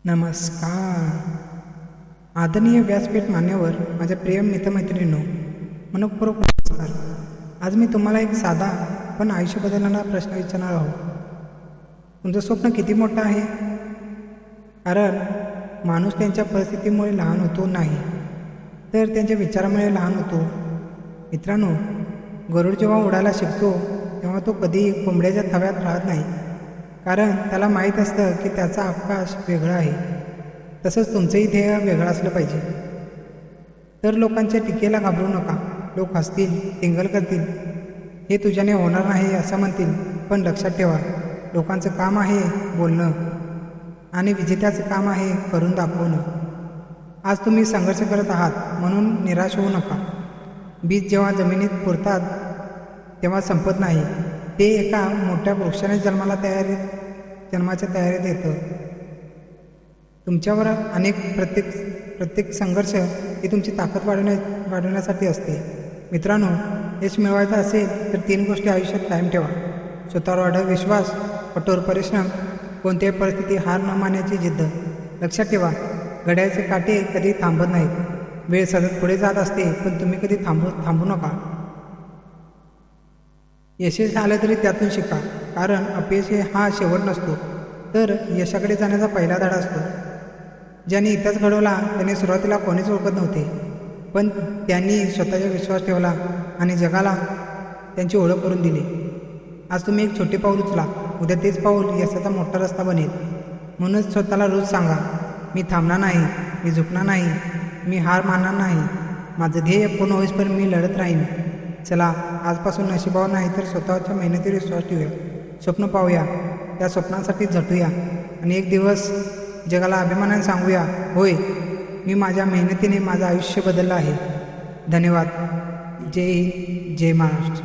नमस्कार. आदरणीय व्यासपीठ मान्यवर, माझ्या प्रिय मित्रमैत्रिणींनो, मनःपूर्वक नमस्कार. आज मी तुम्हाला एक साधा पण आयुष्य बदलणारा प्रश्न विचारणार आहोत. तुमचं स्वप्न किती मोठं आहे? कारण माणूस त्यांच्या परिस्थितीमुळे लहान होतो नाही, तर त्यांच्या विचारामुळे लहान होतो. मित्रांनो, गरुड जेव्हा उडायला शिकतो तेव्हा तो कधी कोंबड्याच्या थव्यात राहत नाही, कारण त्याला माहीत असतं की त्याचा आकाश वेगळा आहे. तसंच तुमचंही ध्येय वेगळं असलं पाहिजे. तर लोकांच्या टीकेला घाबरू नका. लोक हसतील, टिंगल करतील, हे तुझ्याने होणार नाही असं म्हणतील, पण लक्षात ठेवा, लोकांचं काम आहे बोलणं आणि विजेत्याचं काम आहे करून दाखवणं. आज तुम्ही संघर्ष करत आहात म्हणून निराश होऊ नका. बीज जेव्हा जमिनीत पुरतात तेव्हा संपत नाही, ते एका मोठ्या वृक्षाने जन्माच्या तयारीत येतं. तुमच्यावर प्रत्येक संघर्ष ही तुमची ताकद वाढवण्यासाठी असते. मित्रांनो, यश मिळवायचं असेल तर 3 गोष्टी आयुष्यात कायम ठेवा: स्वतःवर अढळ विश्वास, कठोर परिश्रम, कोणत्याही परिस्थिती हार न मानण्याची जिद्द. लक्षात ठेवा, घड्याळाचे काटे कधी थांबत नाहीत. वेळ सतत पुढे जात असते, पण तुम्ही कधी थांबू नका. यशस्वी आलं तरी त्यातून शिका, कारण अपयश हा शेवट नसतो, तर यशाकडे जाण्याचा पहिला धडा असतो. ज्यांनी इतिहास घडवला त्यांनी सुरुवातीला कोणीच ओळखत नव्हते, पण त्यांनी स्वतःचा विश्वास ठेवला आणि जगाला त्यांची ओळख करून दिली. आज तुम्ही एक छोटे पाऊल उचला, उद्या तेच पाऊल यशाचा मोठा रस्ता बनेल. म्हणूनच स्वतःला रोज सांगा, मी थांबणार नाही, मी झुकणार नाही, मी हार मानणार नाही, माझं ध्येय पूर्ण होईपर्यंत मी लढत राहीन. चला, आजपासून नशिबावर नाही तर स्वतःच्या मेहनतीवर विश्वास ठेवूया. स्वप्न पाहूया, त्या स्वप्नांसाठी झटूया आणि एक दिवस जगाला अभिमानाने सांगूया, होय, मी माझ्या मेहनतीने माझं आयुष्य बदललं आहे. धन्यवाद. जय हिंद, जय महाराष्ट्र.